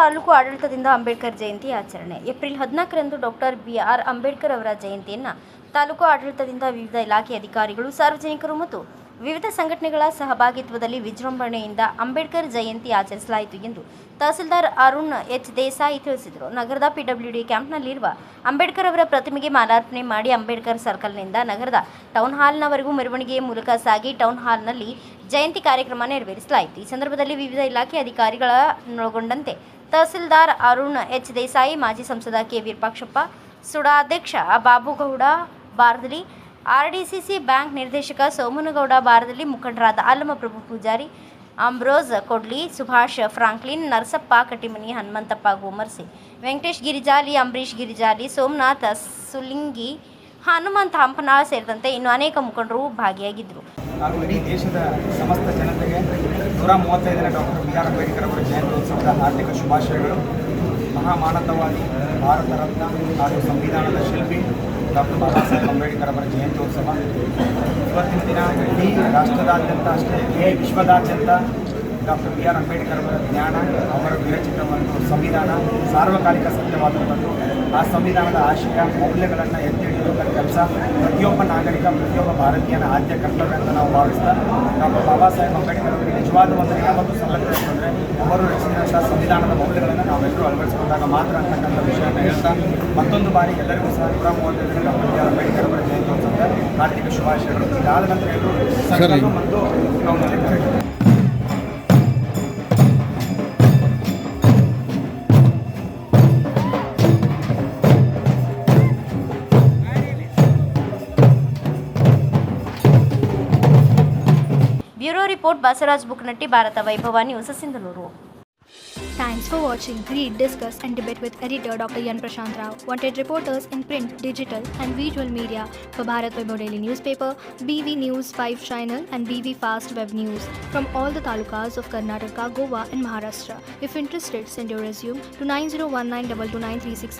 ತಾಲೂಕು ಆಡಳಿತದಿಂದ ಅಂಬೇಡ್ಕರ್ ಜಯಂತಿ ಆಚರಣೆ. ಏಪ್ರಿಲ್ 14ರಂದು ಡಾಕ್ಟರ್ ಬಿ.ಆರ್. ಅಂಬೇಡ್ಕರ್ ಅವರ ಜಯಂತಿಯನ್ನು ತಾಲೂಕು ಆಡಳಿತದಿಂದ ವಿವಿಧ ಇಲಾಖೆ ಅಧಿಕಾರಿಗಳು, ಸಾರ್ವಜನಿಕರು ಮತ್ತು ವಿವಿಧ ಸಂಘಟನೆಗಳ ಸಹಭಾಗಿತ್ವದಲ್ಲಿ ವಿಜೃಂಭಣೆಯಿಂದ ಅಂಬೇಡ್ಕರ್ ಜಯಂತಿ ಆಚರಿಸಲಾಯಿತು ಎಂದು ತಹಸೀಲ್ದಾರ್ ಅರುಣ್ ಎಚ್. ದೇಸಾಯಿ ತಿಳಿಸಿದರು. ನಗರದ ಪಿಡಬ್ಲ್ಯೂಡಿ ಕ್ಯಾಂಪ್ನಲ್ಲಿರುವ ಅಂಬೇಡ್ಕರ್ ಅವರ ಪ್ರತಿಮೆಗೆ ಮಾಲಾರ್ಪಣೆ ಮಾಡಿ ಅಂಬೇಡ್ಕರ್ ಸರ್ಕಲ್ನಿಂದ ನಗರದ ಟೌನ್ ಹಾಲ್ನವರೆಗೂ ಮೆರವಣಿಗೆಯ ಮೂಲಕ ಸಾಗಿ ಟೌನ್ ಹಾಲ್ನಲ್ಲಿ ಜಯಂತಿ ಕಾರ್ಯಕ್ರಮ ನೆರವೇರಿಸಲಾಯಿತು. ಈ ಸಂದರ್ಭದಲ್ಲಿ ವಿವಿಧ ಇಲಾಖೆ ಅಧಿಕಾರಿಗಳನ್ನೊಳಗೊಂಡಂತೆ ತಹಸೀಲ್ದಾರ್ ಅರುಣ್ ಎಚ್. ದೇಸಾಯಿ, ಮಾಜಿ ಸಂಸದ ಕೆ. ವಿರೂಪಾಕ್ಷಪ್ಪ, ಸುಡಾಧ್ಯಕ್ಷ ಬಾಬುಗೌಡ ಬಾರದಲಿ, ಆರ್ಡಿಸಿಸಿ ಬ್ಯಾಂಕ್ ನಿರ್ದೇಶಕ ಸೋಮನಗೌಡ ಬಾರದಲಿ, ಮುಖಂಡರಾದ ಅಲ್ಲಮಪ್ರಭು ಪೂಜಾರಿ, ಅಂಬ್ರೋಸ್ ಕೊಡ್ಲಿ, ಸುಭಾಷ್ ಫ್ರಾಂಕ್ಲಿನ್, ನರಸಪ್ಪ ಕಟಿಮನಿ, ಹನುಮಂತಪ್ಪ ಗೋಮರ್ಸಿ, ವೆಂಕಟೇಶ್ ಗಿರಿಜಾಲಿ, ಅಂಬರೀಶ್ ಗಿರಿಜಾಲಿ, ಸೋಮನಾಥ್ ಸುಲಿಂಗಿ, ಹನುಮಂತ ಹಂಪನಾಳ್ ಸೇರಿದಂತೆ ಇನ್ನು ಅನೇಕ ಮುಖಂಡರು ಭಾಗಿಯಾಗಿದ್ದರು. ಹಾಗೂ ಇಡೀ ದೇಶದ ಸಮಸ್ತ ಜನತೆಗೆ 135ನೇ ಡಾಕ್ಟರ್ ಬಿ.ಆರ್. ಅಂಬೇಡ್ಕರ್ ಅವರ ಜಯಂತ್ಯೋತ್ಸವದ ಹಾರ್ದಿಕ ಶುಭಾಶಯಗಳು. ಮಹಾಮಾನವತಾವಾದಿ, ಭಾರತ ರತ್ನ ಹಾಗೂ ಸಂವಿಧಾನದ ಶಿಲ್ಪಿ ಡಾಕ್ಟರ್ ಬಾಬಾ ಸಾಹೇಬ್ ಅಂಬೇಡ್ಕರ್ ಅವರ ಜಯಂತ್ಯೋತ್ಸವ ಇವತ್ತಿನ ದಿನ ಇಡೀ ರಾಷ್ಟ್ರದಾದ್ಯಂತ ಅಷ್ಟೇ ವಿಶ್ವದಾದ್ಯಂತ ಡಾಕ್ಟರ್ ಬಿ.ಆರ್. ಅಂಬೇಡ್ಕರ್ ಅವರ ಜ್ಞಾನ, ಅವರ ವಿರಚಿತ ಒಂದು ಸಂವಿಧಾನ ಸಾರ್ವಕಾಲಿಕ ಸತ್ಯವಾದದ್ದು. ಆ ಸಂವಿಧಾನದ ಆಶಯ ಮೌಲ್ಯಗಳನ್ನು ಎತ್ತಿ ಹಿಡಿಯುವಂಥ ಕೆಲಸ ಪ್ರತಿಯೊಬ್ಬ ನಾಗರಿಕ, ಪ್ರತಿಯೊಬ್ಬ ಭಾರತೀಯನ ಆದ್ಯ ಕರ್ತವ್ಯ ಅಂತ ನಾವು ಭಾವಿಸ್ತಾ, ಡಾಕ್ಟರ್ ಬಾಬಾ ಸಾಹೇಬ್ ಅಂಬೇಡ್ಕರ್ ಅವರಿಗೆ ನಿಜವಾದ ಒಂದು ಯಾವತ್ತೂ ಸಲ್ಲತ್ತೆ ಅಂತಂದರೆ ಅವರು ರಚಿಸಿದಂಥ ಸಂವಿಧಾನದ ಮೌಲ್ಯಗಳನ್ನು ನಾವೆಲ್ಲರೂ ಅಳವಡಿಸಿಕೊಂಡಾಗ ಮಾತ್ರ ಅಂತಕ್ಕಂಥ ವಿಷಯವನ್ನು ಹೇಳ್ತಾ, ಮತ್ತೊಂದು ಬಾರಿ ಎಲ್ಲರಿಗೂ ಸಹ 135ನೇ ಡಾಕ್ಟರ್ ಬಿ.ಆರ್. ಅಂಬೇಡ್ಕರ್ ಅವರ ಜಯಂತ್ಯೋತ್ಸವದ ಹಾರ್ದಿಕ ಶುಭಾಶಯಗಳು. ಇದಾದ ನಂತರ ಎಲ್ಲರೂ ಮತ್ತು ಟೌನಲ್ಲಿ correct. Bureau report Basavaraj Buknatti, Bharat Vaibhav news, Sindhanur. Thanks for watching. Read, discuss and debate with editor Dr. Yan Prashant Rao. Wanted reporters in print, digital and visual media for Bharat Vaibhav Daily Newspaper, BV News 5 Channel and BV Fast Web News from all the talukas of Karnataka, Goa and Maharashtra. If interested, send your resume to 9019229369.